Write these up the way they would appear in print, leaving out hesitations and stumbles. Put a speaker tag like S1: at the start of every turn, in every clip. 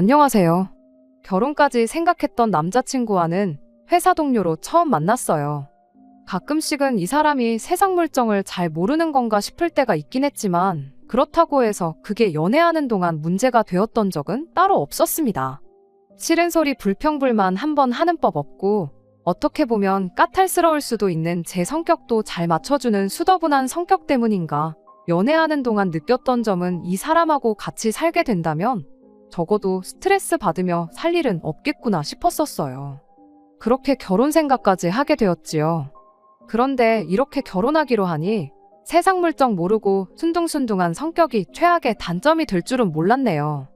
S1: 안녕하세요. 결혼까지 생각했던 남자친구와는 회사 동료로 처음 만났어요. 가끔씩은 이 사람이 세상 물정을 잘 모르는 건가 싶을 때가 있긴 했지만 그렇다고 해서 그게 연애하는 동안 문제가 되었던 적은 따로 없었습니다. 싫은 소리 불평불만 한번 하는 법 없고 어떻게 보면 까탈스러울 수도 있는 제 성격도 잘 맞춰주는 수더분한 성격 때문인가 연애하는 동안 느꼈던 점은 이 사람하고 같이 살게 된다면 적어도 스트레스 받으며 살 일은 없겠구나 싶었었어요. 그렇게 결혼 생각까지 하게 되었지요. 그런데 이렇게 결혼하기로 하니 세상 물정 모르고 순둥순둥한 성격이 최악의 단점이 될 줄은 몰랐네요.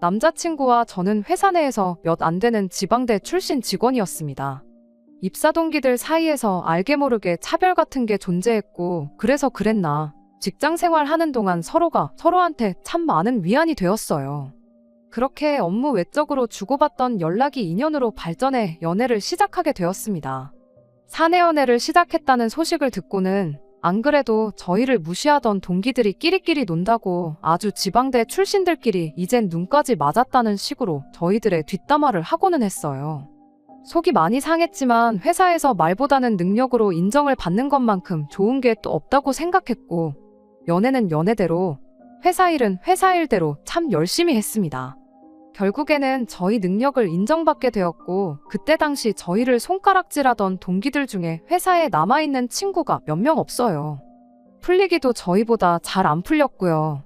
S1: 남자친구와 저는 회사 내에서 몇 안 되는 지방대 출신 직원이었습니다. 입사 동기들 사이에서 알게 모르게 차별 같은 게 존재했고 그래서 그랬나 직장 생활하는 동안 서로가 서로한테 참 많은 위안이 되었어요. 그렇게 업무 외적으로 주고받던 연락이 인연으로 발전해 연애를 시작하게 되었습니다. 사내 연애를 시작했다는 소식을 듣고는 안 그래도 저희를 무시하던 동기들이 끼리끼리 논다고 아주 지방대 출신들끼리 이젠 눈까지 맞았다는 식으로 저희들의 뒷담화를 하고는 했어요. 속이 많이 상했지만 회사에서 말보다는 능력으로 인정을 받는 것만큼 좋은 게 또 없다고 생각했고 연애는 연애대로 회사 일은 회사 일대로 참 열심히 했습니다. 결국에는 저희 능력을 인정받게 되었고 그때 당시 저희를 손가락질하던 동기들 중에 회사에 남아있는 친구가 몇 명 없어요. 풀리기도 저희보다 잘 안 풀렸고요.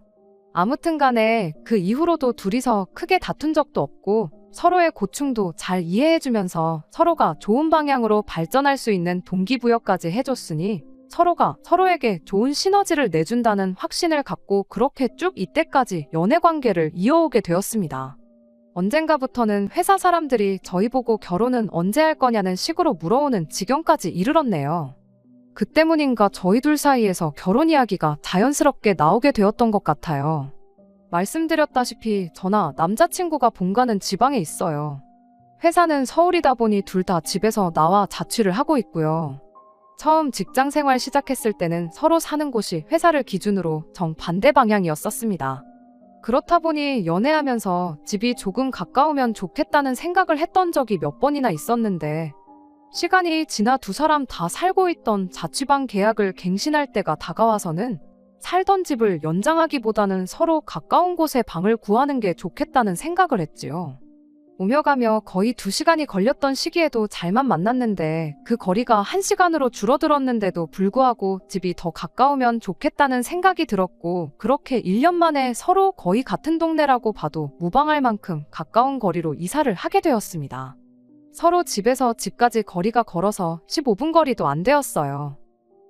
S1: 아무튼 간에 그 이후로도 둘이서 크게 다툰 적도 없고 서로의 고충도 잘 이해해주면서 서로가 좋은 방향으로 발전할 수 있는 동기부여까지 해줬으니 서로가 서로에게 좋은 시너지를 내준다는 확신을 갖고 그렇게 쭉 이때까지 연애관계를 이어오게 되었습니다. 언젠가부터는 회사 사람들이 저희 보고 결혼은 언제 할 거냐는 식으로 물어오는 지경까지 이르렀네요. 그 때문인가 저희 둘 사이에서 결혼 이야기가 자연스럽게 나오게 되었던 것 같아요. 말씀드렸다시피 저나 남자친구가 본가는 지방에 있어요. 회사는 서울이다 보니 둘 다 집에서 나와 자취를 하고 있고요. 처음 직장 생활 시작했을 때는 서로 사는 곳이 회사를 기준으로 정반대 방향이었었습니다. 그렇다 보니 연애하면서 집이 조금 가까우면 좋겠다는 생각을 했던 적이 몇 번이나 있었는데 시간이 지나 두 사람 다 살고 있던 자취방 계약을 갱신할 때가 다가와서는 살던 집을 연장하기보다는 서로 가까운 곳에 방을 구하는 게 좋겠다는 생각을 했지요. 오며 가며 거의 2시간이 걸렸던 시기에도 잘만 만났는데 그 거리가 1시간으로 줄어들었는데도 불구하고 집이 더 가까우면 좋겠다는 생각이 들었고 그렇게 1년 만에 서로 거의 같은 동네라고 봐도 무방할 만큼 가까운 거리로 이사를 하게 되었습니다. 서로 집에서 집까지 거리가 걸어서 15분 거리도 안 되었어요.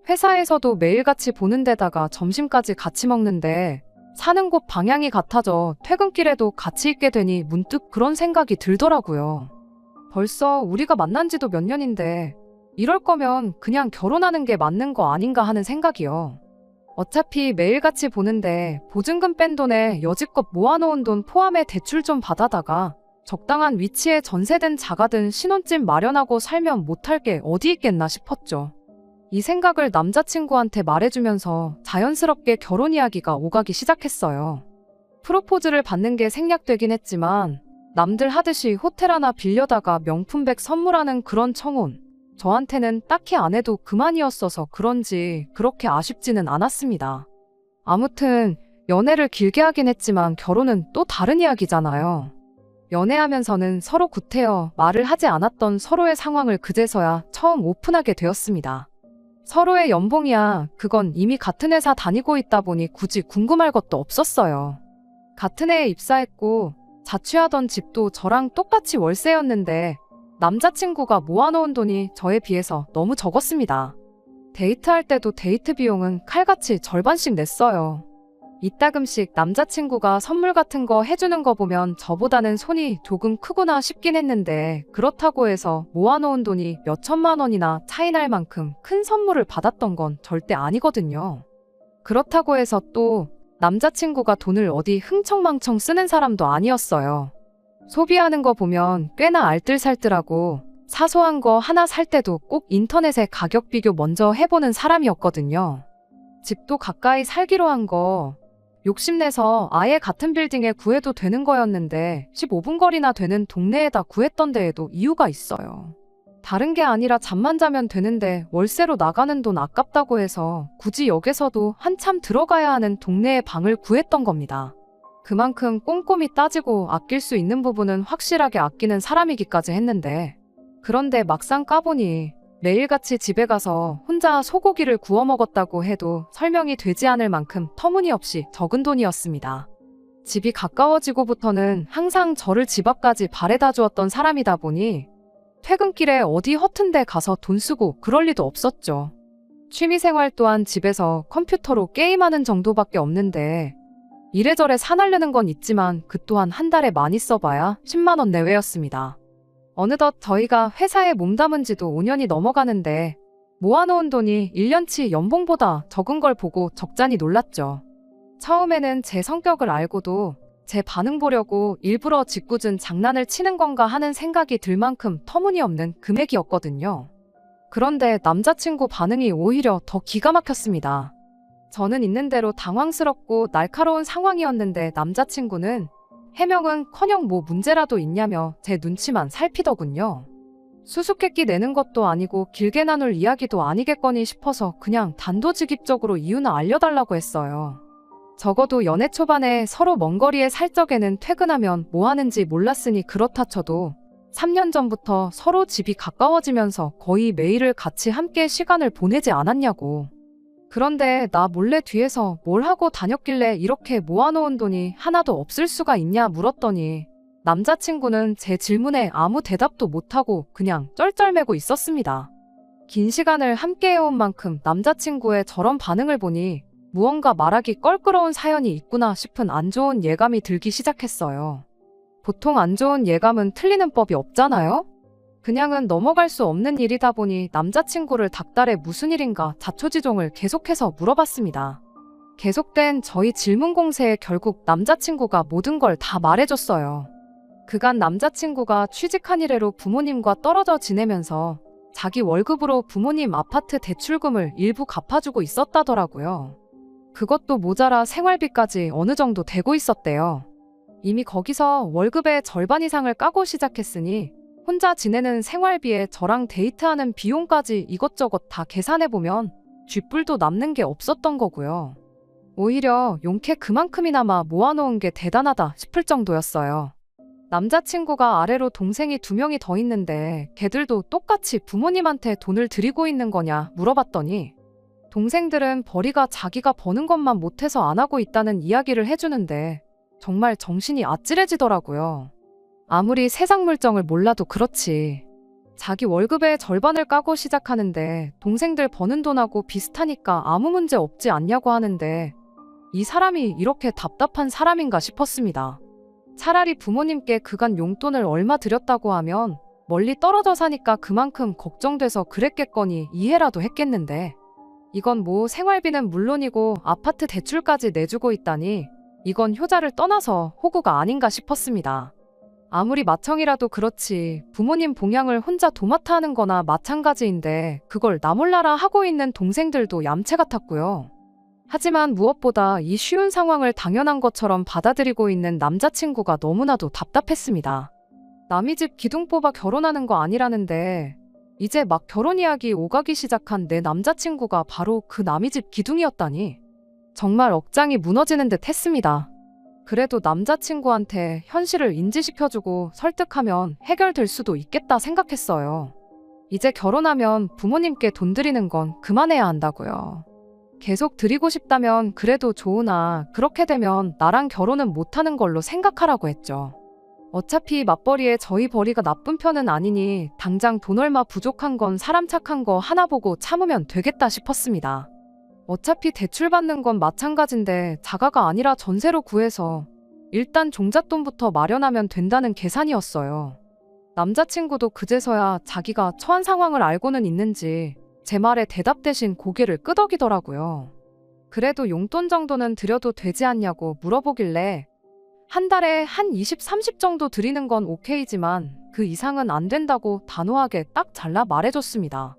S1: 회사에서도 매일같이 보는 데다가 점심까지 같이 먹는데 사는 곳 방향이 같아져 퇴근길에도 같이 있게 되니 문득 그런 생각이 들더라고요. 벌써 우리가 만난 지도 몇 년인데 이럴 거면 그냥 결혼하는 게 맞는 거 아닌가 하는 생각이요. 어차피 매일같이 보는데 보증금 뺀 돈에 여지껏 모아놓은 돈 포함해 대출 좀 받아다가 적당한 위치에 전세든 자가든 신혼집 마련하고 살면 못할 게 어디 있겠나 싶었죠. 이 생각을 남자친구한테 말해주면서 자연스럽게 결혼 이야기가 오가기 시작했어요. 프로포즈를 받는 게 생략되긴 했지만 남들 하듯이 호텔 하나 빌려다가 명품백 선물하는 그런 청혼, 저한테는 딱히 안 해도 그만이었어서 그런지 그렇게 아쉽지는 않았습니다. 아무튼 연애를 길게 하긴 했지만 결혼은 또 다른 이야기잖아요. 연애하면서는 서로 구태여 말을 하지 않았던 서로의 상황을 그제서야 처음 오픈하게 되었습니다. 서로의 연봉이야 그건 이미 같은 회사 다니고 있다 보니 굳이 궁금할 것도 없었어요. 같은 해에 입사했고 자취하던 집도 저랑 똑같이 월세였는데 남자친구가 모아놓은 돈이 저에 비해서 너무 적었습니다. 데이트할 때도 데이트 비용은 칼같이 절반씩 냈어요. 이따금씩 남자친구가 선물 같은 거 해주는 거 보면 저보다는 손이 조금 크구나 싶긴 했는데 그렇다고 해서 모아놓은 돈이 몇 천만 원이나 차이 날 만큼 큰 선물을 받았던 건 절대 아니거든요. 그렇다고 해서 또 남자친구가 돈을 어디 흥청망청 쓰는 사람도 아니었어요. 소비하는 거 보면 꽤나 알뜰살뜰하고 사소한 거 하나 살 때도 꼭 인터넷에 가격 비교 먼저 해보는 사람이었거든요. 집도 가까이 살기로 한 거 욕심내서 아예 같은 빌딩에 구해도 되는 거였는데 15분 거리나 되는 동네에다 구했던 데에도 이유가 있어요. 다른 게 아니라 잠만 자면 되는데 월세로 나가는 돈 아깝다고 해서 굳이 역에서도 한참 들어가야 하는 동네에 방을 구했던 겁니다. 그만큼 꼼꼼히 따지고 아낄 수 있는 부분은 확실하게 아끼는 사람이기까지 했는데, 그런데 막상 까보니 매일같이 집에 가서 혼자 소고기를 구워 먹었다고 해도 설명이 되지 않을 만큼 터무니없이 적은 돈이었습니다. 집이 가까워지고부터는 항상 저를 집 앞까지 바래다 주었던 사람이다 보니 퇴근길에 어디 허튼 데 가서 돈 쓰고 그럴 리도 없었죠. 취미생활 또한 집에서 컴퓨터로 게임하는 정도밖에 없는데 이래저래 사나르는 건 있지만 그 또한 한 달에 많이 써봐야 10만 원 내외였습니다. 어느덧 저희가 회사에 몸담은 지도 5년이 넘어가는데 모아놓은 돈이 1년치 연봉보다 적은 걸 보고 적잖이 놀랐죠. 처음에는 제 성격을 알고도 제 반응 보려고 일부러 짓궂은 장난을 치는 건가 하는 생각이 들 만큼 터무니없는 금액이었거든요. 그런데 남자친구 반응이 오히려 더 기가 막혔습니다. 저는 있는 대로 당황스럽고 날카로운 상황이었는데 남자친구는 해명은커녕 뭐 문제라도 있냐며 제 눈치만 살피더군요. 수수께끼 내는 것도 아니고 길게 나눌 이야기도 아니겠거니 싶어서 그냥 단도직입적으로 이유는 알려달라고 했어요. 적어도 연애 초반에 서로 먼 거리에 살 적에는 퇴근하면 뭐 하는지 몰랐으니 그렇다 쳐도 3년 전부터 서로 집이 가까워지면서 거의 매일을 같이 함께 시간을 보내지 않았냐고. 그런데 나 몰래 뒤에서 뭘 하고 다녔길래 이렇게 모아놓은 돈이 하나도 없을 수가 있냐 물었더니 남자친구는 제 질문에 아무 대답도 못하고 그냥 쩔쩔매고 있었습니다. 긴 시간을 함께 해온 만큼 남자친구의 저런 반응을 보니 무언가 말하기 껄끄러운 사연이 있구나 싶은 안 좋은 예감이 들기 시작했어요. 보통 안 좋은 예감은 틀리는 법이 없잖아요? 그냥은 넘어갈 수 없는 일이다 보니 남자친구를 닥달해 무슨 일인가 자초지종을 계속해서 물어봤습니다. 계속된 저희 질문 공세에 결국 남자친구가 모든 걸 다 말해줬어요. 그간 남자친구가 취직한 이래로 부모님과 떨어져 지내면서 자기 월급으로 부모님 아파트 대출금을 일부 갚아주고 있었다더라고요. 그것도 모자라 생활비까지 어느 정도 되고 있었대요. 이미 거기서 월급의 절반 이상을 까고 시작했으니 혼자 지내는 생활비에 저랑 데이트하는 비용까지 이것저것 다 계산해보면 쥐뿔도 남는 게 없었던 거고요. 오히려 용케 그만큼이나마 모아놓은 게 대단하다 싶을 정도였어요. 남자친구가 아래로 동생이 2명이 더 있는데 걔들도 똑같이 부모님한테 돈을 드리고 있는 거냐 물어봤더니 동생들은 벌이가 자기가 버는 것만 못해서 안 하고 있다는 이야기를 해주는데 정말 정신이 아찔해지더라고요. 아무리 세상 물정을 몰라도 그렇지. 자기 월급의 절반을 까고 시작하는데 동생들 버는 돈하고 비슷하니까 아무 문제 없지 않냐고 하는데 이 사람이 이렇게 답답한 사람인가 싶었습니다. 차라리 부모님께 그간 용돈을 얼마 드렸다고 하면 멀리 떨어져 사니까 그만큼 걱정돼서 그랬겠거니 이해라도 했겠는데 이건 뭐 생활비는 물론이고 아파트 대출까지 내주고 있다니 이건 효자를 떠나서 호구가 아닌가 싶었습니다. 아무리 맏형이라도 그렇지 부모님 봉양을 혼자 도맡아 하는 거나 마찬가지인데 그걸 나 몰라라 하고 있는 동생들도 얌체 같았고요. 하지만 무엇보다 이 쉬운 상황을 당연한 것처럼 받아들이고 있는 남자친구가 너무나도 답답했습니다. 남의 집 기둥 뽑아 결혼하는 거 아니라는데 이제 막 결혼 이야기 오가기 시작한 내 남자친구가 바로 그 남의 집 기둥이었다니 정말 억장이 무너지는 듯 했습니다. 그래도 남자친구한테 현실을 인지시켜주고 설득하면 해결될 수도 있겠다 생각했어요. 이제 결혼하면 부모님께 돈 드리는 건 그만해야 한다고요. 계속 드리고 싶다면 그래도 좋으나 그렇게 되면 나랑 결혼은 못하는 걸로 생각하라고 했죠. 어차피 맞벌이에 저희 벌이가 나쁜 편은 아니니 당장 돈 얼마 부족한 건 사람 착한 거 하나 보고 참으면 되겠다 싶었습니다. 어차피 대출 받는 건 마찬가지인데 자가가 아니라 전세로 구해서 일단 종잣돈부터 마련하면 된다는 계산이었어요. 남자친구도 그제서야 자기가 처한 상황을 알고는 있는지 제 말에 대답 대신 고개를 끄덕이더라고요. 그래도 용돈 정도는 드려도 되지 않냐고 물어보길래 한 달에 한 20, 30 정도 드리는 건 오케이지만 그 이상은 안 된다고 단호하게 딱 잘라 말해줬습니다.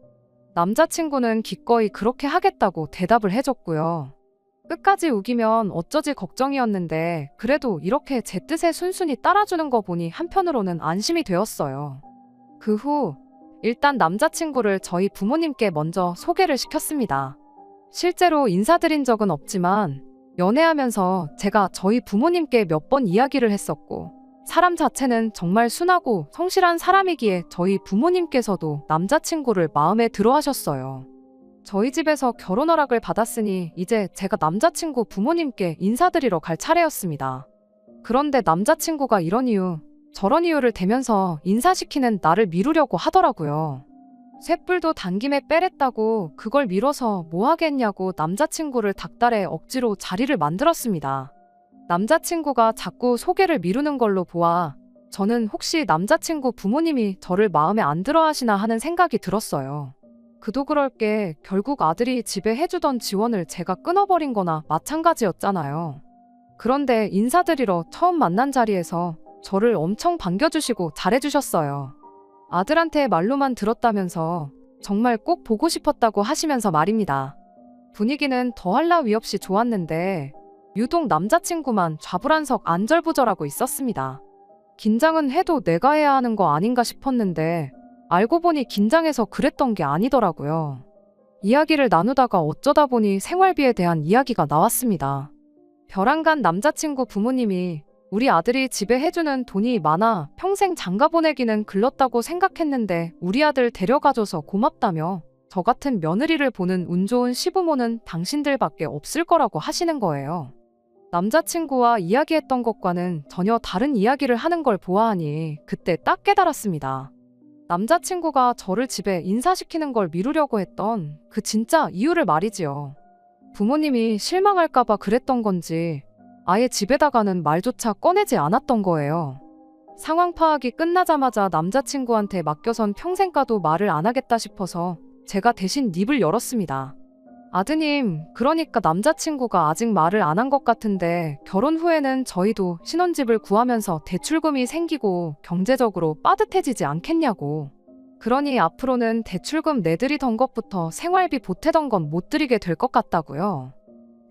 S1: 남자친구는 기꺼이 그렇게 하겠다고 대답을 해줬고요. 끝까지 우기면 어쩌지 걱정이었는데 그래도 이렇게 제 뜻에 순순히 따라주는 거 보니 한편으로는 안심이 되었어요. 그 후 일단 남자친구를 저희 부모님께 먼저 소개를 시켰습니다. 실제로 인사드린 적은 없지만 연애하면서 제가 저희 부모님께 몇 번 이야기를 했었고 사람 자체는 정말 순하고 성실한 사람이기에 저희 부모님께서도 남자친구를 마음에 들어 하셨어요. 저희 집에서 결혼 허락을 받았으니 이제 제가 남자친구 부모님께 인사드리러 갈 차례였습니다. 그런데 남자친구가 이런 이유, 저런 이유를 대면서 인사시키는 나를 미루려고 하더라고요. 쇳불도 당김에 빼랬다고 그걸 미뤄서 뭐 하겠냐고 남자친구를 닥달해 억지로 자리를 만들었습니다. 남자친구가 자꾸 소개를 미루는 걸로 보아 저는 혹시 남자친구 부모님이 저를 마음에 안 들어 하시나 하는 생각이 들었어요. 그도 그럴 게 결국 아들이 집에 해주던 지원을 제가 끊어버린 거나 마찬가지였잖아요. 그런데 인사드리러 처음 만난 자리에서 저를 엄청 반겨주시고 잘해주셨어요. 아들한테 말로만 들었다면서 정말 꼭 보고 싶었다고 하시면서 말입니다. 분위기는 더할 나위 없이 좋았는데 유독 남자친구만 좌불안석 안절부절하고 있었습니다. 긴장은 해도 내가 해야 하는 거 아닌가 싶었는데 알고 보니 긴장해서 그랬던 게 아니더라고요. 이야기를 나누다가 어쩌다 보니 생활비에 대한 이야기가 나왔습니다. 벼랑간 남자친구 부모님이 우리 아들이 집에 해주는 돈이 많아 평생 장가 보내기는 글렀다고 생각했는데 우리 아들 데려가줘서 고맙다며 저 같은 며느리를 보는 운 좋은 시부모는 당신들밖에 없을 거라고 하시는 거예요. 남자친구와 이야기했던 것과는 전혀 다른 이야기를 하는 걸 보아하니 그때 딱 깨달았습니다. 남자친구가 저를 집에 인사시키는 걸 미루려고 했던 그 진짜 이유를 말이지요. 부모님이 실망할까봐 그랬던 건지 아예 집에다가는 말조차 꺼내지 않았던 거예요. 상황 파악이 끝나자마자 남자친구한테 맡겨선 평생 가도 말을 안 하겠다 싶어서 제가 대신 입을 열었습니다. 아드님, 그러니까 남자친구가 아직 말을 안 한 것 같은데 결혼 후에는 저희도 신혼집을 구하면서 대출금이 생기고 경제적으로 빠듯해지지 않겠냐고. 그러니 앞으로는 대출금 내드리던 것부터 생활비 보태던 건 못 드리게 될 것 같다고요.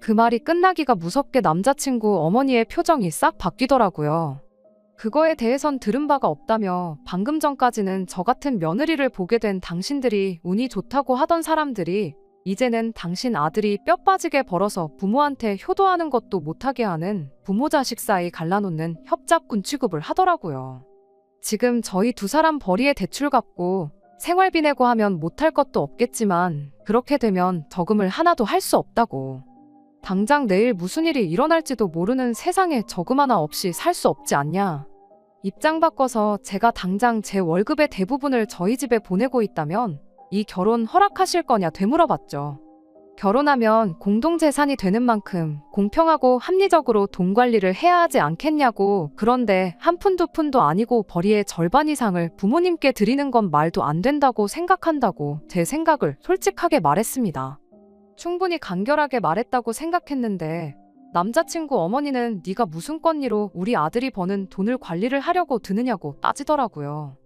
S1: 그 말이 끝나기가 무섭게 남자친구 어머니의 표정이 싹 바뀌더라고요. 그거에 대해선 들은 바가 없다며 방금 전까지는 저 같은 며느리를 보게 된 당신들이 운이 좋다고 하던 사람들이 이제는 당신 아들이 뼈 빠지게 벌어서 부모한테 효도하는 것도 못하게 하는 부모 자식 사이 갈라놓는 협잡군 취급을 하더라고요. 지금 저희 두 사람 벌이에 대출 갚고 생활비 내고 하면 못할 것도 없겠지만 그렇게 되면 저금을 하나도 할 수 없다고. 당장 내일 무슨 일이 일어날지도 모르는 세상에 저금 하나 없이 살 수 없지 않냐. 입장 바꿔서 제가 당장 제 월급의 대부분을 저희 집에 보내고 있다면 이 결혼 허락하실 거냐 되물어봤죠. 결혼하면 공동재산이 되는 만큼 공평하고 합리적으로 돈 관리를 해야 하지 않겠냐고. 그런데 한 푼 두 푼도 아니고 벌이의 절반 이상을 부모님께 드리는 건 말도 안 된다고 생각한다고 제 생각을 솔직하게 말했습니다. 충분히 간결하게 말했다고 생각했는데 남자친구 어머니는 네가 무슨 권리로 우리 아들이 버는 돈을 관리를 하려고 드느냐고 따지더라고요.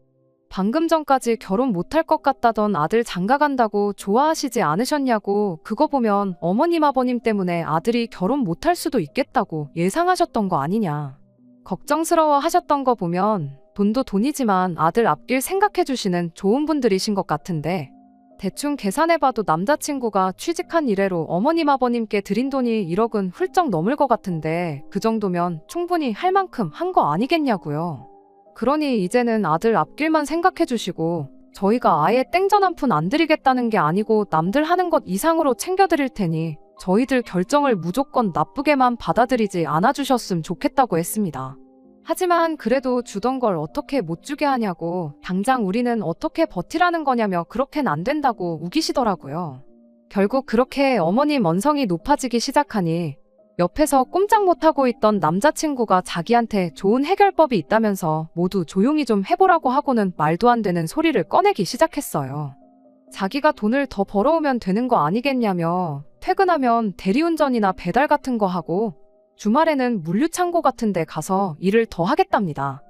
S1: 방금 전까지 결혼 못할 것 같다던 아들 장가 간다고 좋아하시지 않으셨냐고. 그거 보면 어머님 아버님 때문에 아들이 결혼 못할 수도 있겠다고 예상하셨던 거 아니냐. 걱정스러워 하셨던 거 보면 돈도 돈이지만 아들 앞길 생각해 주시는 좋은 분들이신 것 같은데 대충 계산해봐도 남자친구가 취직한 이래로 어머님 아버님께 드린 돈이 1억은 훌쩍 넘을 것 같은데 그 정도면 충분히 할 만큼 한 거 아니겠냐고요. 그러니 이제는 아들 앞길만 생각해 주시고 저희가 아예 땡전 한 푼 안 드리겠다는 게 아니고 남들 하는 것 이상으로 챙겨드릴 테니 저희들 결정을 무조건 나쁘게만 받아들이지 않아주셨으면 좋겠다고 했습니다. 하지만 그래도 주던 걸 어떻게 못 주게 하냐고, 당장 우리는 어떻게 버티라는 거냐며 그렇게는 안 된다고 우기시더라고요. 결국 그렇게 어머님 언성이 높아지기 시작하니 옆에서 꼼짝 못하고 있던 남자친구가 자기한테 좋은 해결법이 있다면서 모두 조용히 좀 해보라고 하고는 말도 안 되는 소리를 꺼내기 시작했어요. 자기가 돈을 더 벌어오면 되는 거 아니겠냐며 퇴근하면 대리운전이나 배달 같은 거 하고 주말에는 물류창고 같은 데 가서 일을 더 하겠답니다.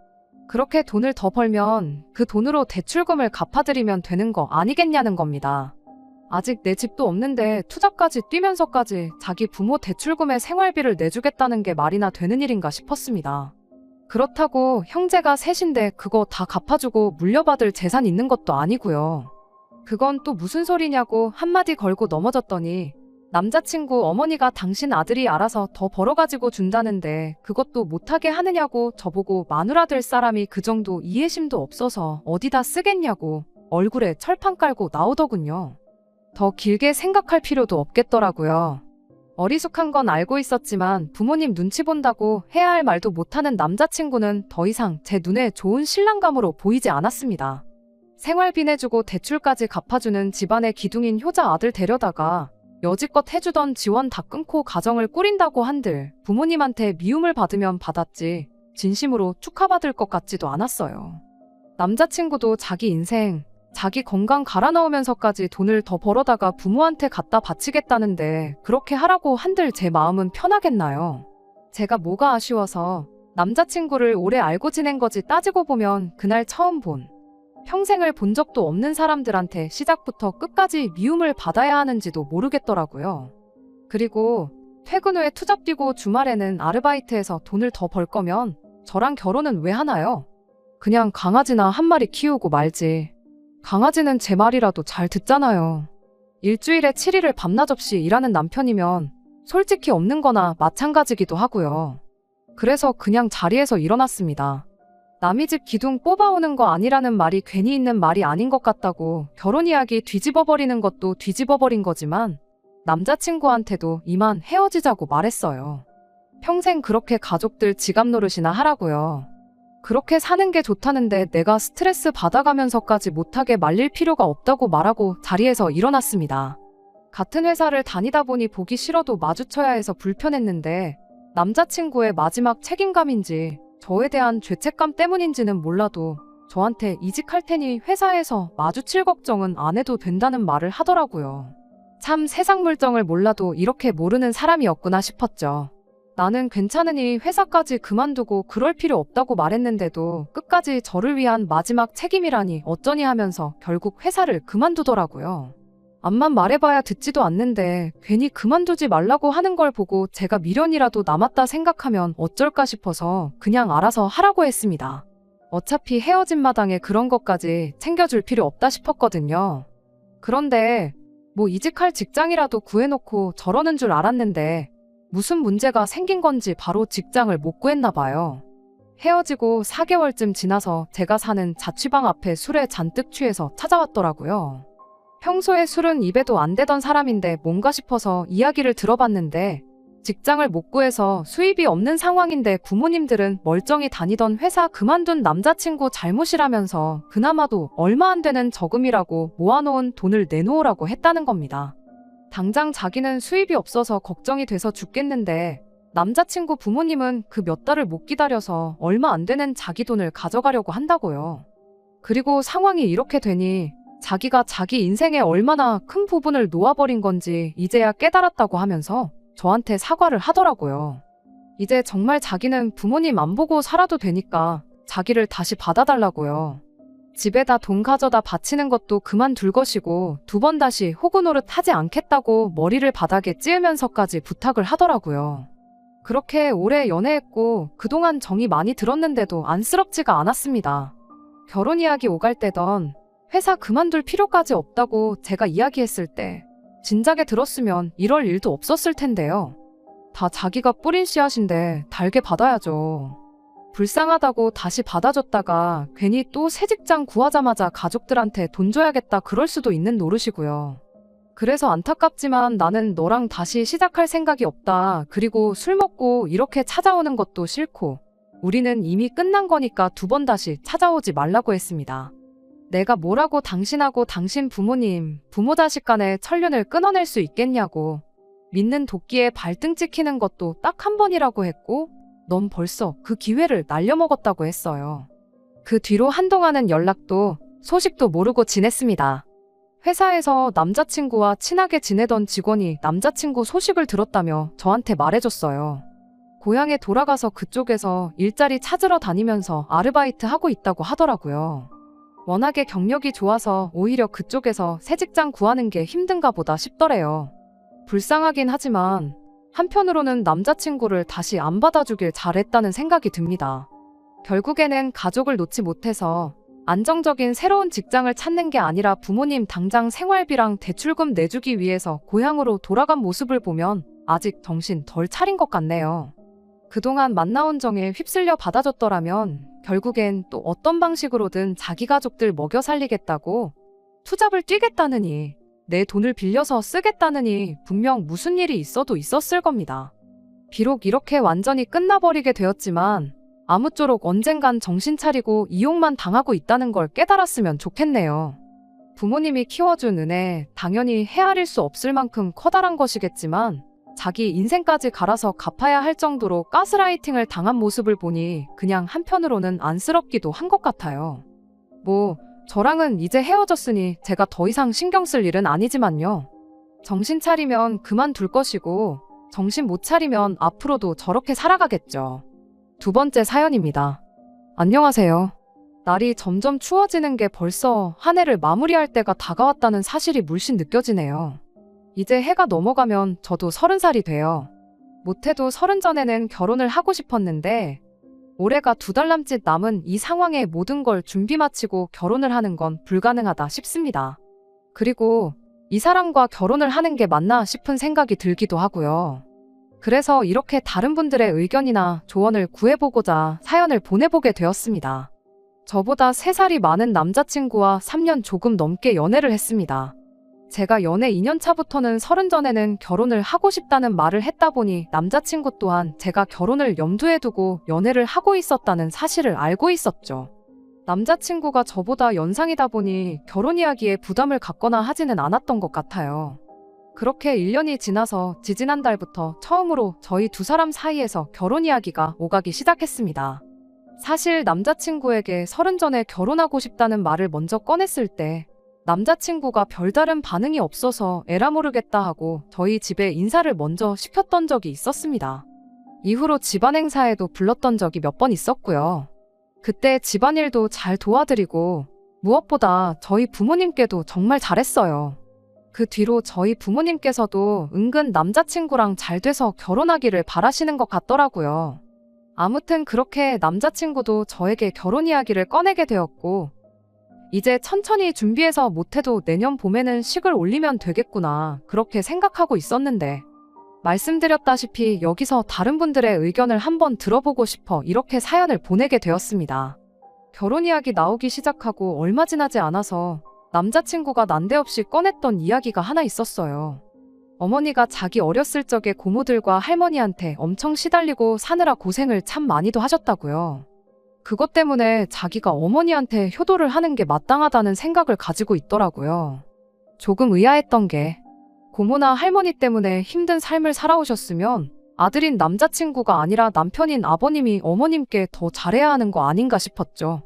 S1: 그렇게 돈을 더 벌면 그 돈으로 대출금을 갚아드리면 되는 거 아니겠냐는 겁니다. 아직 내 집도 없는데 투자까지 뛰면서까지 자기 부모 대출금에 생활비를 내주겠다는 게 말이나 되는 일인가 싶었습니다. 그렇다고 형제가 셋인데 그거 다 갚아주고 물려받을 재산 있는 것도 아니고요. 그건 또 무슨 소리냐고 한마디 걸고 넘어졌더니 남자친구 어머니가 당신 아들이 알아서 더 벌어가지고 준다는데 그것도 못하게 하느냐고 저보고 마누라 될 사람이 그 정도 이해심도 없어서 어디다 쓰겠냐고 얼굴에 철판 깔고 나오더군요. 더 길게 생각할 필요도 없겠더라고요. 어리숙한 건 알고 있었지만 부모님 눈치 본다고 해야 할 말도 못하는 남자친구는 더 이상 제 눈에 좋은 신랑감으로 보이지 않았습니다. 생활비 내주고 대출까지 갚아주는 집안의 기둥인 효자 아들 데려다가 여지껏 해주던 지원 다 끊고 가정을 꾸린다고 한들 부모님한테 미움을 받으면 받았지 진심으로 축하받을 것 같지도 않았어요. 남자친구도 자기 인생, 자기 건강 갈아 넣으면서까지 돈을 더 벌어다가 부모한테 갖다 바치겠다는데 그렇게 하라고 한들 제 마음은 편하겠나요? 제가 뭐가 아쉬워서 남자친구를 오래 알고 지낸 거지 따지고 보면 그날 처음 평생을 본 적도 없는 사람들한테 시작부터 끝까지 미움을 받아야 하는지도 모르겠더라고요. 그리고 퇴근 후에 투잡 뛰고 주말에는 아르바이트해서 돈을 더 벌 거면 저랑 결혼은 왜 하나요? 그냥 강아지나 한 마리 키우고 말지. 강아지는 제 말이라도 잘 듣잖아요. 일주일에 7일을 밤낮 없이 일하는 남편이면 솔직히 없는 거나 마찬가지기도 하고요. 그래서 그냥 자리에서 일어났습니다. 남의 집 기둥 뽑아오는 거 아니라는 말이 괜히 있는 말이 아닌 것 같다고 결혼 이야기 뒤집어버리는 것도 뒤집어버린 거지만 남자친구한테도 이만 헤어지자고 말했어요. 평생 그렇게 가족들 지갑 노릇이나 하라고요. 그렇게 사는 게 좋다는데 내가 스트레스 받아가면서까지 못하게 말릴 필요가 없다고 말하고 자리에서 일어났습니다. 같은 회사를 다니다 보니 보기 싫어도 마주쳐야 해서 불편했는데 남자친구의 마지막 책임감인지 저에 대한 죄책감 때문인지는 몰라도 저한테 이직할 테니 회사에서 마주칠 걱정은 안 해도 된다는 말을 하더라고요. 참 세상 물정을 몰라도 이렇게 모르는 사람이었구나 싶었죠. 나는 괜찮으니 회사까지 그만두고 그럴 필요 없다고 말했는데도 끝까지 저를 위한 마지막 책임이라니 어쩌니 하면서 결국 회사를 그만두더라고요. 앞만 말해봐야 듣지도 않는데 괜히 그만두지 말라고 하는 걸 보고 제가 미련이라도 남았다 생각하면 어쩔까 싶어서 그냥 알아서 하라고 했습니다. 어차피 헤어진 마당에 그런 것까지 챙겨줄 필요 없다 싶었거든요. 그런데 뭐 이직할 직장이라도 구해놓고 저러는 줄 알았는데 무슨 문제가 생긴 건지 바로 직장을 못 구했나 봐요. 헤어지고 4개월쯤 지나서 제가 사는 자취방 앞에 술에 잔뜩 취해서 찾아왔더라고요. 평소에 술은 입에도 안 대던 사람인데 뭔가 싶어서 이야기를 들어봤는데 직장을 못 구해서 수입이 없는 상황인데 부모님들은 멀쩡히 다니던 회사 그만둔 남자친구 잘못이라면서 그나마도 얼마 안 되는 저금이라고 모아놓은 돈을 내놓으라고 했다는 겁니다. 당장 자기는 수입이 없어서 걱정이 돼서 죽겠는데 남자친구 부모님은 그 몇 달을 못 기다려서 얼마 안 되는 자기 돈을 가져가려고 한다고요. 그리고 상황이 이렇게 되니 자기가 자기 인생에 얼마나 큰 부분을 놓아버린 건지 이제야 깨달았다고 하면서 저한테 사과를 하더라고요. 이제 정말 자기는 부모님 안 보고 살아도 되니까 자기를 다시 받아달라고요. 집에다 돈 가져다 바치는 것도 그만둘 것이고 2번 다시 호구 노릇 하지 않겠다고 머리를 바닥에 찌으면서까지 부탁을 하더라고요. 그렇게 오래 연애했고 그동안 정이 많이 들었는데도 안쓰럽지가 않았습니다. 결혼 이야기 오갈 때던 회사 그만둘 필요까지 없다고 제가 이야기했을 때 진작에 들었으면 이럴 일도 없었을 텐데요. 다 자기가 뿌린 씨앗인데 달게 받아야죠. 불쌍하다고 다시 받아줬다가 괜히 또 새 직장 구하자마자 가족들한테 돈 줘야겠다 그럴 수도 있는 노릇이고요. 그래서 안타깝지만 나는 너랑 다시 시작할 생각이 없다. 그리고 술 먹고 이렇게 찾아오는 것도 싫고 우리는 이미 끝난 거니까 2번 다시 찾아오지 말라고 했습니다. 내가 뭐라고 당신하고 당신 부모님, 부모 자식 간의 천륜을 끊어낼 수 있겠냐고. 믿는 도끼에 발등 찍히는 것도 딱 1번이라고 했고 넌 벌써 그 기회를 날려먹었다고 했어요. 그 뒤로 한동안은 연락도 소식도 모르고 지냈습니다. 회사에서 남자친구와 친하게 지내던 직원이 남자친구 소식을 들었다며 저한테 말해줬어요. 고향에 돌아가서 그쪽에서 일자리 찾으러 다니면서 아르바이트 하고 있다고 하더라고요. 워낙에 경력이 좋아서 오히려 그쪽에서 새 직장 구하는 게 힘든가 보다 싶더래요. 불쌍하긴 하지만 한편으로는 남자친구를 다시 안 받아주길 잘했다는 생각이 듭니다. 결국에는 가족을 놓지 못해서 안정적인 새로운 직장을 찾는 게 아니라 부모님 당장 생활비랑 대출금 내주기 위해서 고향으로 돌아간 모습을 보면 아직 정신 덜 차린 것 같네요. 그동안 만나온 정에 휩쓸려 받아줬더라면 결국엔 또 어떤 방식으로든 자기 가족들 먹여 살리겠다고 투잡을 뛰겠다느니 내 돈을 빌려서 쓰겠다느니 분명 무슨 일이 있어도 있었을 겁니다. 비록 이렇게 완전히 끝나버리게 되었지만 아무쪼록 언젠간 정신 차리고 이용만 당하고 있다는 걸 깨달았으면 좋겠네요. 부모님이 키워준 은혜 당연히 헤아릴 수 없을 만큼 커다란 것이겠지만 자기 인생까지 갈아서 갚아야 할 정도로 가스라이팅을 당한 모습을 보니 그냥 한편으로는 안쓰럽기도 한 것 같아요. 저랑은 이제 헤어졌으니 제가 더 이상 신경 쓸 일은 아니지만요. 정신 차리면 그만둘 것이고 정신 못 차리면 앞으로도 저렇게 살아가겠죠. 두 번째 사연입니다. 안녕하세요. 날이 점점 추워지는 게 벌써 한 해를 마무리할 때가 다가왔다는 사실이 물씬 느껴지네요. 이제 해가 넘어가면 저도 30살이 돼요. 못해도 30 전에는 결혼을 하고 싶었는데 올해가 2달 남짓 남은 이 상황에 모든 걸 준비 마치고 결혼을 하는 건 불가능하다 싶습니다. 그리고 이 사람과 결혼을 하는 게 맞나 싶은 생각이 들기도 하고요. 그래서 이렇게 다른 분들의 의견이나 조언을 구해보고자 사연을 보내보게 되었습니다. 저보다 3살이 많은 남자친구와 3년 조금 넘게 연애를 했습니다. 제가 연애 2년 차부터는 30 전에는 결혼을 하고 싶다는 말을 했다 보니 남자친구 또한 제가 결혼을 염두에 두고 연애를 하고 있었다는 사실을 알고 있었죠. 남자친구가 저보다 연상이다 보니 결혼 이야기에 부담을 갖거나 하지는 않았던 것 같아요. 그렇게 1년이 지나서 지지난달부터 처음으로 저희 두 사람 사이에서 결혼 이야기가 오가기 시작했습니다. 사실 남자친구에게 30 전에 결혼하고 싶다는 말을 먼저 꺼냈을 때 남자친구가 별다른 반응이 없어서 에라 모르겠다 하고 저희 집에 인사를 먼저 시켰던 적이 있었습니다. 이후로 집안 행사에도 불렀던 적이 몇 번 있었고요. 그때 집안일도 잘 도와드리고 무엇보다 저희 부모님께도 정말 잘했어요. 그 뒤로 저희 부모님께서도 은근 남자친구랑 잘 돼서 결혼하기를 바라시는 것 같더라고요. 아무튼 그렇게 남자친구도 저에게 결혼 이야기를 꺼내게 되었고 이제 천천히 준비해서 못해도 내년 봄에는 식을 올리면 되겠구나 그렇게 생각하고 있었는데 말씀드렸다시피 여기서 다른 분들의 의견을 한번 들어보고 싶어 이렇게 사연을 보내게 되었습니다. 결혼 이야기 나오기 시작하고 얼마 지나지 않아서 남자친구가 난데없이 꺼냈던 이야기가 하나 있었어요. 어머니가 자기 어렸을 적에 고모들과 할머니한테 엄청 시달리고 사느라 고생을 참 많이도 하셨다고요. 그것 때문에 자기가 어머니한테 효도를 하는 게 마땅하다는 생각을 가지고 있더라고요. 조금 의아했던 게 고모나 할머니 때문에 힘든 삶을 살아오셨으면 아들인 남자친구가 아니라 남편인 아버님이 어머님께 더 잘해야 하는 거 아닌가 싶었죠.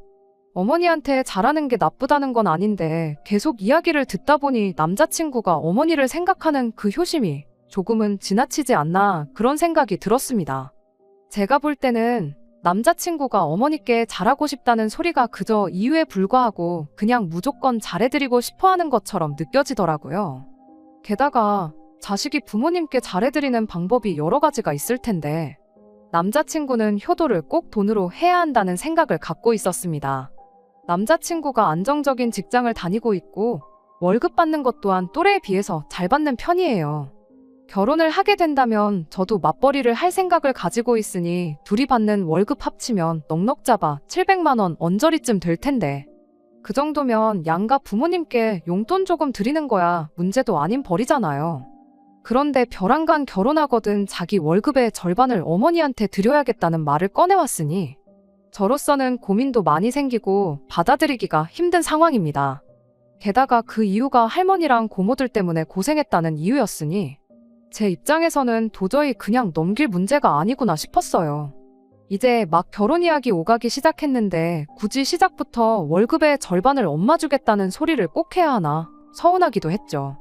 S1: 어머니한테 잘하는 게 나쁘다는 건 아닌데 계속 이야기를 듣다 보니 남자친구가 어머니를 생각하는 그 효심이 조금은 지나치지 않나 그런 생각이 들었습니다. 제가 볼 때는 남자친구가 어머니께 잘하고 싶다는 소리가 그저 이유에 불과하고 그냥 무조건 잘해드리고 싶어하는 것처럼 느껴지더라고요. 게다가 자식이 부모님께 잘해드리는 방법이 여러 가지가 있을 텐데 남자친구는 효도를 꼭 돈으로 해야 한다는 생각을 갖고 있었습니다. 남자친구가 안정적인 직장을 다니고 있고 월급 받는 것 또한 또래에 비해서 잘 받는 편이에요. 결혼을 하게 된다면 저도 맞벌이를 할 생각을 가지고 있으니 둘이 받는 월급 합치면 넉넉 잡아 700만 원 언저리쯤 될 텐데 그 정도면 양가 부모님께 용돈 조금 드리는 거야 문제도 아닌 벌이잖아요. 그런데 벼랑간 결혼하거든 자기 월급의 절반을 어머니한테 드려야겠다는 말을 꺼내왔으니 저로서는 고민도 많이 생기고 받아들이기가 힘든 상황입니다. 게다가 그 이유가 할머니랑 고모들 때문에 고생했다는 이유였으니 제 입장에서는 도저히 그냥 넘길 문제가 아니구나 싶었어요. 이제 막 결혼 이야기 오가기 시작했는데 굳이 시작부터 월급의 절반을 엄마 주겠다는 소리를 꼭 해야 하나 서운하기도 했죠.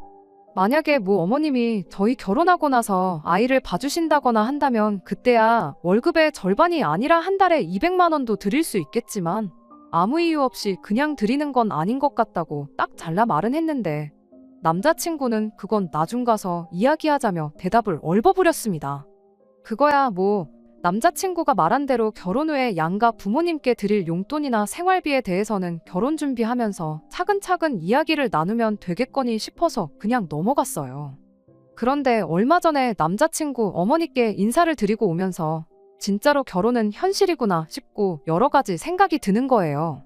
S1: 만약에 어머님이 저희 결혼하고 나서 아이를 봐주신다거나 한다면 그때야 월급의 절반이 아니라 한 달에 200만 원도 드릴 수 있겠지만 아무 이유 없이 그냥 드리는 건 아닌 것 같다고 딱 잘라 말은 했는데 남자친구는 그건 나중 가서 이야기하자며 대답을 얼버무렸습니다. 그거야 뭐 남자친구가 말한 대로 결혼 후에 양가 부모님께 드릴 용돈이나 생활비에 대해서는 결혼 준비하면서 차근차근 이야기를 나누면 되겠거니 싶어서 그냥 넘어갔어요. 그런데 얼마 전에 남자친구 어머니께 인사를 드리고 오면서 진짜로 결혼은 현실이구나 싶고 여러 가지 생각이 드는 거예요.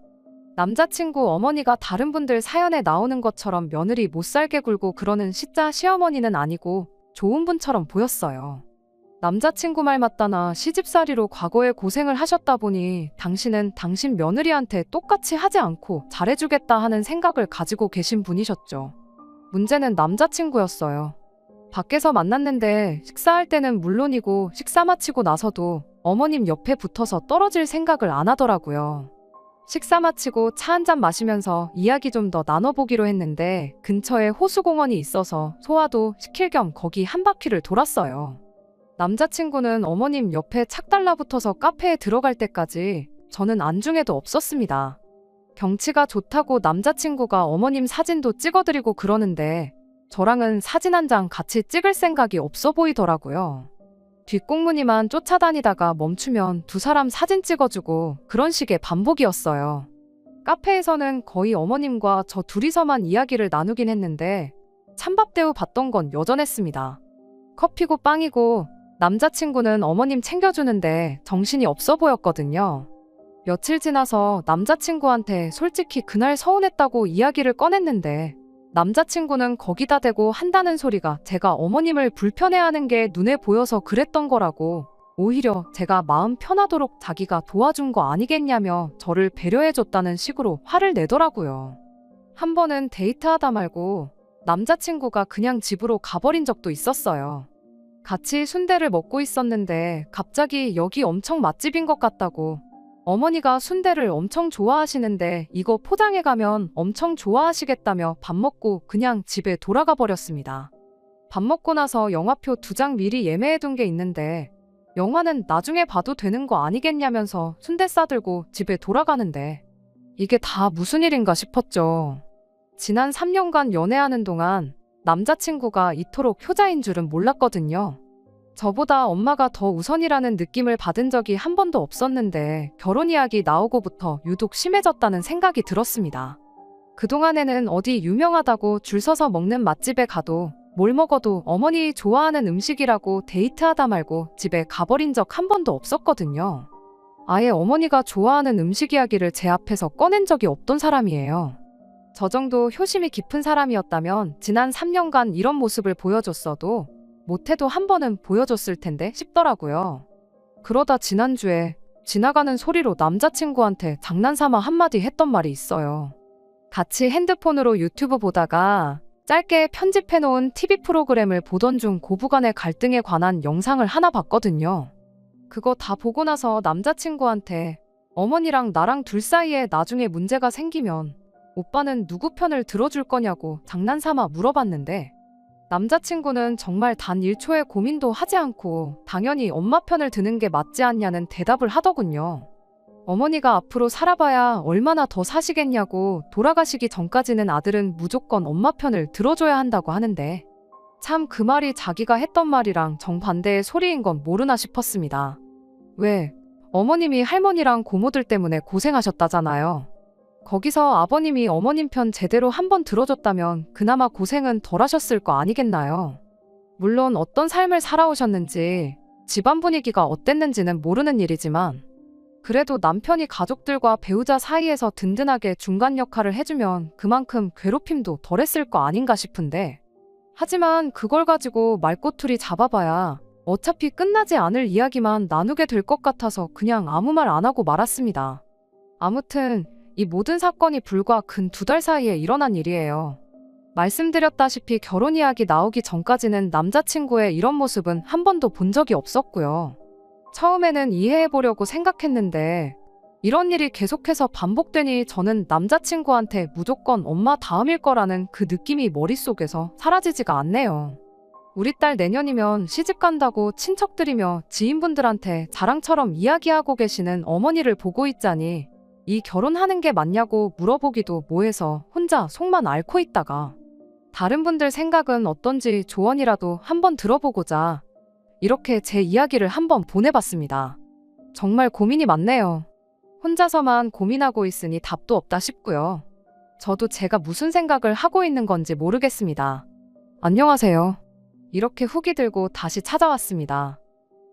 S1: 남자친구 어머니가 다른 분들 사연에 나오는 것처럼 며느리 못 살게 굴고 그러는 시짜 시어머니는 아니고 좋은 분처럼 보였어요. 남자친구 말 맞다나 시집살이로 과거에 고생을 하셨다 보니 당신은 당신 며느리한테 똑같이 하지 않고 잘해주겠다 하는 생각을 가지고 계신 분이셨죠. 문제는 남자친구였어요. 밖에서 만났는데 식사할 때는 물론이고 식사 마치고 나서도 어머님 옆에 붙어서 떨어질 생각을 안 하더라고요. 식사 마치고 차 한잔 마시면서 이야기 좀 더 나눠보기로 했는데 근처에 호수공원이 있어서 소화도 시킬 겸 거기 한 바퀴를 돌았어요. 남자친구는 어머님 옆에 착 달라붙어서 카페에 들어갈 때까지 저는 안중에도 없었습니다. 경치가 좋다고 남자친구가 어머님 사진도 찍어드리고 그러는데 저랑은 사진 한 장 같이 찍을 생각이 없어 보이더라고요. 뒷공무니만 쫓아다니다가 멈추면 두 사람 사진 찍어주고 그런 식의 반복이었어요. 카페에서는 거의 어머님과 저 둘이서만 이야기를 나누긴 했는데 찬밥대우 받던 건 여전했습니다. 커피고 빵이고 남자친구는 어머님 챙겨주는데 정신이 없어 보였거든요. 며칠 지나서 남자친구한테 솔직히 그날 서운했다고 이야기를 꺼냈는데 남자친구는 거기다 대고 한다는 소리가 제가 어머님을 불편해하는 게 눈에 보여서 그랬던 거라고 오히려 제가 마음 편하도록 자기가 도와준 거 아니겠냐며 저를 배려해줬다는 식으로 화를 내더라고요. 한 번은 데이트하다 말고 남자친구가 그냥 집으로 가버린 적도 있었어요. 같이 순대를 먹고 있었는데 갑자기 여기 엄청 맛집인 것 같다고 어머니가 순대를 엄청 좋아하시는데 이거 포장해 가면 엄청 좋아하시겠다며 밥 먹고 그냥 집에 돌아가 버렸습니다. 밥 먹고 나서 영화표 2장 미리 예매해둔 게 있는데 영화는 나중에 봐도 되는 거 아니겠냐면서 순대 싸들고 집에 돌아가는데 이게 다 무슨 일인가 싶었죠. 지난 3년간 연애하는 동안 남자친구가 이토록 효자인 줄은 몰랐거든요. 저보다 엄마가 더 우선이라는 느낌을 받은 적이 한 번도 없었는데 결혼 이야기 나오고부터 유독 심해졌다는 생각이 들었습니다. 그동안에는 어디 유명하다고 줄 서서 먹는 맛집에 가도 뭘 먹어도 어머니 좋아하는 음식이라고 데이트하다 말고 집에 가버린 적 한 번도 없었거든요. 아예 어머니가 좋아하는 음식 이야기를 제 앞에서 꺼낸 적이 없던 사람이에요. 저 정도 효심이 깊은 사람이었다면 지난 3년간 이런 모습을 보여줬어도 못해도 한 번은 보여줬을 텐데 싶더라고요. 그러다 지난주에 지나가는 소리로 남자친구한테 장난삼아 한마디 했던 말이 있어요. 같이 핸드폰으로 유튜브 보다가 짧게 편집해놓은 TV 프로그램을 보던 중 고부간의 갈등에 관한 영상을 하나 봤거든요. 그거 다 보고 나서 남자친구한테 어머니랑 나랑 둘 사이에 나중에 문제가 생기면 오빠는 누구 편을 들어줄 거냐고 장난삼아 물어봤는데 남자친구는 정말 단 1초의 고민도 하지 않고 당연히 엄마 편을 드는 게 맞지 않냐는 대답을 하더군요. 어머니가 앞으로 살아봐야 얼마나 더 사시겠냐고 돌아가시기 전까지는 아들은 무조건 엄마 편을 들어줘야 한다고 하는데 참 그 말이 자기가 했던 말이랑 정반대의 소리인 건 모르나 싶었습니다. 왜? 어머님이 할머니랑 고모들 때문에 고생하셨다잖아요. 거기서 아버님이 어머님 편 제대로 한번 들어줬다면 그나마 고생은 덜 하셨을 거 아니겠나요? 물론 어떤 삶을 살아오셨는지 집안 분위기가 어땠는지는 모르는 일이지만 그래도 남편이 가족들과 배우자 사이에서 든든하게 중간 역할을 해주면 그만큼 괴롭힘도 덜했을 거 아닌가 싶은데 하지만 그걸 가지고 말꼬투리 잡아봐야 어차피 끝나지 않을 이야기만 나누게 될 것 같아서 그냥 아무 말 안 하고 말았습니다. 아무튼 이 모든 사건이 불과 근 2달 사이에 일어난 일이에요. 말씀드렸다시피 결혼 이야기 나오기 전까지는 남자친구의 이런 모습은 한 번도 본 적이 없었고요. 처음에는 이해해보려고 생각했는데 이런 일이 계속해서 반복되니 저는 남자친구한테 무조건 엄마 다음일 거라는 그 느낌이 머릿속에서 사라지지가 않네요. 우리 딸 내년이면 시집 간다고 친척들이며 지인분들한테 자랑처럼 이야기하고 계시는 어머니를 보고 있자니 이 결혼하는 게 맞냐고 물어보기도 뭐해서 혼자 속만 앓고 있다가 다른 분들 생각은 어떤지 조언이라도 한번 들어보고자 이렇게 제 이야기를 한번 보내봤습니다. 정말 고민이 많네요. 혼자서만 고민하고 있으니 답도 없다 싶고요. 저도 제가 무슨 생각을 하고 있는 건지 모르겠습니다. 안녕하세요. 이렇게 후기 들고 다시 찾아왔습니다.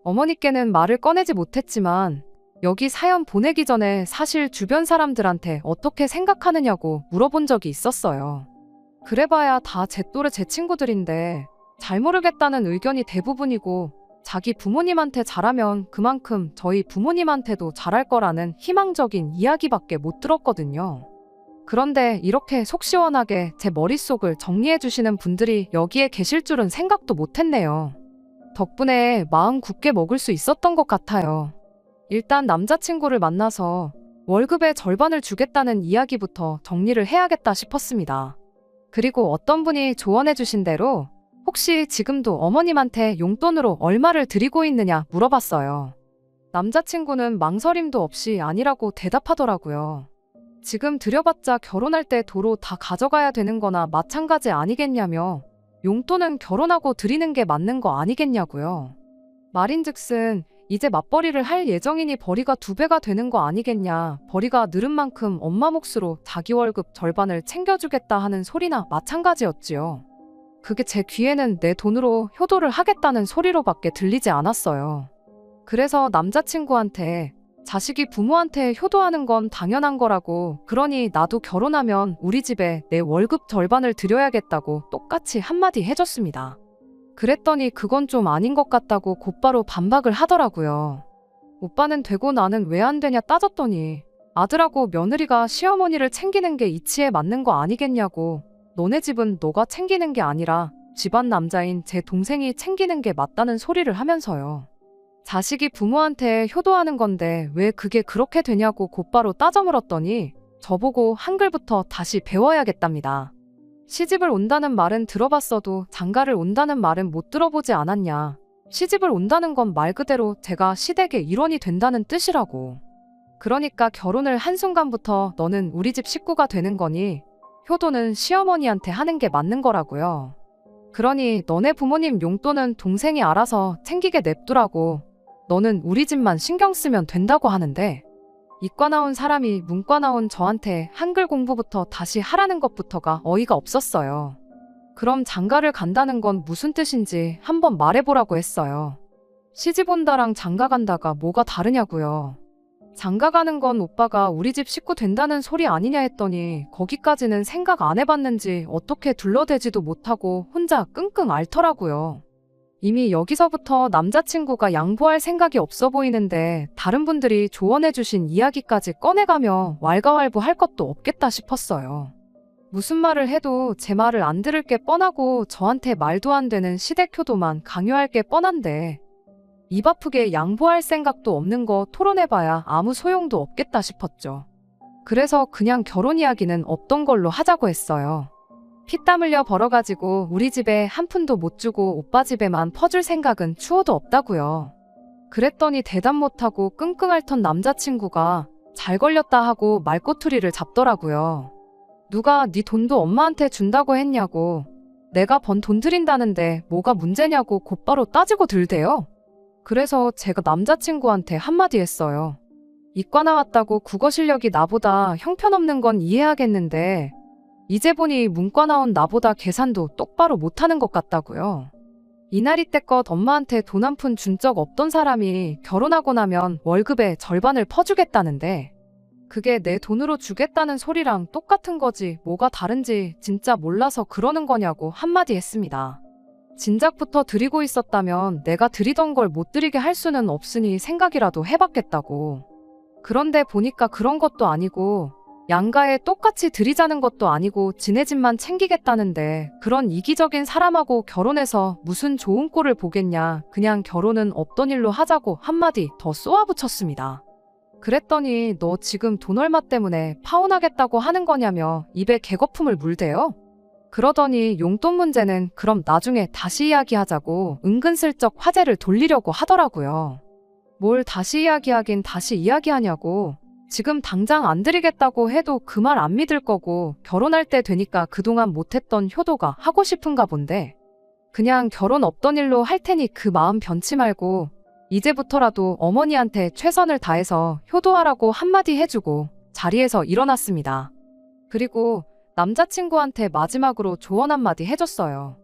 S1: 어머니께는 말을 꺼내지 못했지만 여기 사연 보내기 전에 사실 주변 사람들한테 어떻게 생각하느냐고 물어본 적이 있었어요. 그래봐야 다 제 또래 제 친구들인데 잘 모르겠다는 의견이 대부분이고 자기 부모님한테 잘하면 그만큼 저희 부모님한테도 잘할 거라는 희망적인 이야기밖에 못 들었거든요. 그런데 이렇게 속 시원하게 제 머릿속을 정리해 주시는 분들이 여기에 계실 줄은 생각도 못했네요. 덕분에 마음 굳게 먹을 수 있었던 것 같아요. 일단 남자친구를 만나서 월급의 절반을 주겠다는 이야기부터 정리를 해야겠다 싶었습니다. 그리고 어떤 분이 조언해 주신 대로 혹시 지금도 어머님한테 용돈으로 얼마를 드리고 있느냐 물어봤어요. 남자친구는 망설임도 없이 아니라고 대답하더라고요. 지금 드려봤자 결혼할 때 도로 다 가져가야 되는 거나 마찬가지 아니겠냐며 용돈은 결혼하고 드리는 게 맞는 거 아니겠냐고요. 말인즉슨 이제 맞벌이를 할 예정이니 벌이가 2배가 되는 거 아니겠냐. 벌이가 늘은 만큼 엄마 몫으로 자기 월급 절반을 챙겨주겠다 하는 소리나 마찬가지였지요. 그게 제 귀에는 내 돈으로 효도를 하겠다는 소리로밖에 들리지 않았어요. 그래서 남자친구한테 자식이 부모한테 효도하는 건 당연한 거라고, 그러니 나도 결혼하면 우리 집에 내 월급 절반을 드려야겠다고 똑같이 한마디 해줬습니다. 그랬더니 그건 좀 아닌 것 같다고 곧바로 반박을 하더라고요. 오빠는 되고 나는 왜 안 되냐 따졌더니 아들하고 며느리가 시어머니를 챙기는 게 이치에 맞는 거 아니겠냐고, 너네 집은 너가 챙기는 게 아니라 집안 남자인 제 동생이 챙기는 게 맞다는 소리를 하면서요. 자식이 부모한테 효도하는 건데 왜 그게 그렇게 되냐고 곧바로 따져 물었더니 저보고 한글부터 다시 배워야겠답니다. 시집을 온다는 말은 들어봤어도 장가를 온다는 말은 못 들어보지 않았냐. 시집을 온다는 건 말 그대로 제가 시댁의 일원이 된다는 뜻이라고. 그러니까 결혼을 한순간부터 너는 우리 집 식구가 되는 거니 효도는 시어머니한테 하는 게 맞는 거라고요. 그러니 너네 부모님 용돈은 동생이 알아서 챙기게 냅두라고. 너는 우리 집만 신경 쓰면 된다고 하는데 이과 나온 사람이 문과 나온 저한테 한글 공부부터 다시 하라는 것부터가 어이가 없었어요. 그럼 장가를 간다는 건 무슨 뜻인지 한번 말해보라고 했어요. 시집 온다랑 장가 간다가 뭐가 다르냐고요. 장가 가는 건 오빠가 우리 집 식구 된다는 소리 아니냐 했더니 거기까지는 생각 안 해봤는지 어떻게 둘러대지도 못하고 혼자 끙끙 앓더라고요. 이미 여기서부터 남자친구가 양보할 생각이 없어 보이는데 다른 분들이 조언해주신 이야기까지 꺼내가며 왈가왈부할 것도 없겠다 싶었어요. 무슨 말을 해도 제 말을 안 들을 게 뻔하고 저한테 말도 안 되는 시댁 효도만 강요할 게 뻔한데 입 아프게 양보할 생각도 없는 거 토론해봐야 아무 소용도 없겠다 싶었죠. 그래서 그냥 결혼 이야기는 없던 걸로 하자고 했어요. 피땀 흘려 벌어가지고 우리 집에 한 푼도 못 주고 오빠 집에만 퍼줄 생각은 추호도 없다고요. 그랬더니 대답 못하고 끙끙 앓던 남자친구가 잘 걸렸다 하고 말꼬투리를 잡더라고요. 누가 네 돈도 엄마한테 준다고 했냐고, 내가 번 돈 드린다는데 뭐가 문제냐고 곧바로 따지고 들대요. 그래서 제가 남자친구한테 한마디 했어요. 이과 나왔다고 국어 실력이 나보다 형편없는 건 이해하겠는데 이제 보니 문과 나온 나보다 계산도 똑바로 못하는 것 같다고요. 이날이 때껏 엄마한테 돈 한 푼 준 적 없던 사람이 결혼하고 나면 월급의 절반을 퍼주겠다는데 그게 내 돈으로 주겠다는 소리랑 똑같은 거지 뭐가 다른지 진짜 몰라서 그러는 거냐고 한마디 했습니다. 진작부터 드리고 있었다면 내가 드리던 걸 못 드리게 할 수는 없으니 생각이라도 해봤겠다고. 그런데 보니까 그런 것도 아니고 양가에 똑같이 드리자는 것도 아니고 지네 집만 챙기겠다는데 그런 이기적인 사람하고 결혼해서 무슨 좋은 꼴을 보겠냐. 그냥 결혼은 없던 일로 하자고 한마디 더 쏘아붙였습니다. 그랬더니 너 지금 돈 얼마 때문에 파혼하겠다고 하는 거냐며 입에 개거품을 물대요. 그러더니 용돈 문제는 그럼 나중에 다시 이야기하자고 은근슬쩍 화제를 돌리려고 하더라고요. 뭘 다시 이야기하긴 다시 이야기하냐고. 지금 당장 안 드리겠다고 해도 그 말 안 믿을 거고 결혼할 때 되니까 그동안 못했던 효도가 하고 싶은가 본데 그냥 결혼 없던 일로 할 테니 그 마음 변치 말고 이제부터라도 어머니한테 최선을 다해서 효도하라고 한마디 해주고 자리에서 일어났습니다. 그리고 남자친구한테 마지막으로 조언 한마디 해줬어요.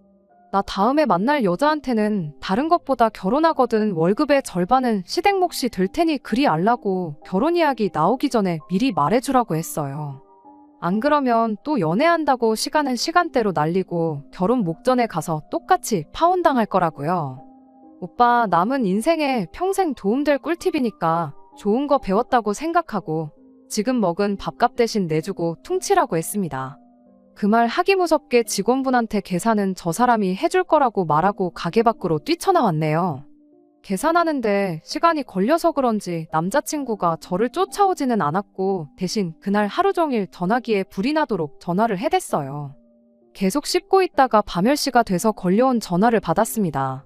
S1: 나 다음에 만날 여자한테는 다른 것보다 결혼하거든 월급의 절반은 시댁 몫이 될 테니 그리 알라고 결혼 이야기 나오기 전에 미리 말해주라고 했어요. 안 그러면 또 연애한다고 시간은 시간대로 날리고 결혼 목전에 가서 똑같이 파혼당할 거라고요. 오빠 남은 인생에 평생 도움될 꿀팁이니까 좋은 거 배웠다고 생각하고 지금 먹은 밥값 대신 내주고 퉁치라고 했습니다. 그 말 하기 무섭게 직원분한테 계산은 저 사람이 해줄 거라고 말하고 가게 밖으로 뛰쳐나왔네요. 계산하는데 시간이 걸려서 그런지 남자친구가 저를 쫓아오지는 않았고 대신 그날 하루 종일 전화기에 불이 나도록 전화를 해댔어요. 계속 씹고 있다가 밤10시가 돼서 걸려온 전화를 받았습니다.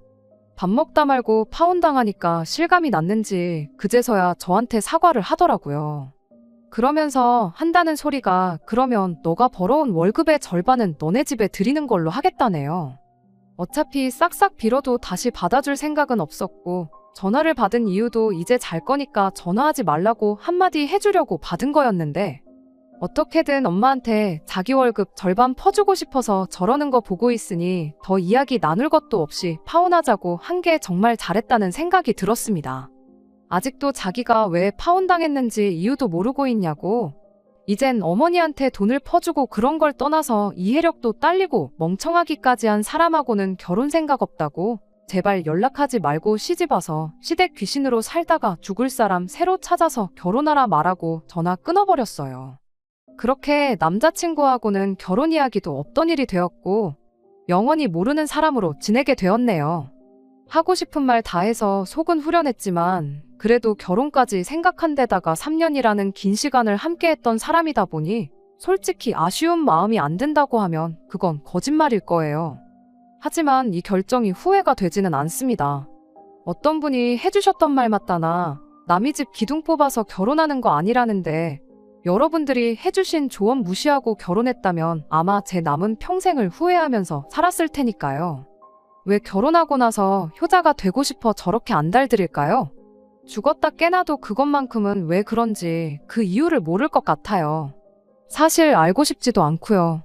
S1: 밥 먹다 말고 파혼당하니까 실감이 났는지 그제서야 저한테 사과를 하더라고요. 그러면서 한다는 소리가 그러면 너가 벌어온 월급의 절반은 너네 집에 드리는 걸로 하겠다네요. 어차피 싹싹 빌어도 다시 받아줄 생각은 없었고 전화를 받은 이유도 이제 잘 거니까 전화하지 말라고 한마디 해주려고 받은 거였는데 어떻게든 엄마한테 자기 월급 절반 퍼주고 싶어서 저러는 거 보고 있으니 더 이야기 나눌 것도 없이 파혼하자고 한 게 정말 잘했다는 생각이 들었습니다. 아직도 자기가 왜 파혼당했는지 이유도 모르고 있냐고. 이젠 어머니한테 돈을 퍼주고 그런 걸 떠나서 이해력도 딸리고 멍청하기까지 한 사람하고는 결혼 생각 없다고. 제발 연락하지 말고 시집와서 시댁 귀신으로 살다가 죽을 사람 새로 찾아서 결혼하라 말하고 전화 끊어버렸어요. 그렇게 남자친구하고는 결혼 이야기도 없던 일이 되었고 영원히 모르는 사람으로 지내게 되었네요. 하고 싶은 말 다 해서 속은 후련했지만 그래도 결혼까지 생각한 데다가 3년이라는 긴 시간을 함께했던 사람이다 보니 솔직히 아쉬운 마음이 안 든다고 하면 그건 거짓말일 거예요. 하지만 이 결정이 후회가 되지는 않습니다. 어떤 분이 해주셨던 말 맞다나 남의 집 기둥 뽑아서 결혼하는 거 아니라는데 여러분들이 해주신 조언 무시하고 결혼했다면 아마 제 남은 평생을 후회하면서 살았을 테니까요. 왜 결혼하고 나서 효자가 되고 싶어 저렇게 안달들일까요? 죽었다 깨나도 그것만큼은 왜 그런지 그 이유를 모를 것 같아요. 사실 알고 싶지도 않고요.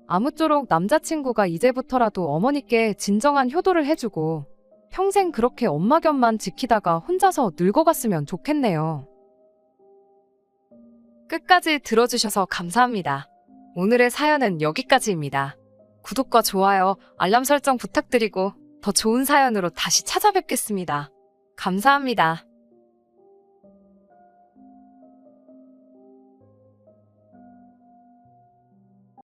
S1: 아무쪼록 남자친구가 이제부터라도 어머니께 진정한 효도를 해주고 평생 그렇게 엄마 곁만 지키다가 혼자서 늙어갔으면 좋겠네요. 끝까지 들어주셔서 감사합니다. 오늘의 사연은 여기까지입니다. 구독과 좋아요, 알람 설정 부탁드리고 더 좋은 사연으로 다시 찾아뵙겠습니다. 감사합니다.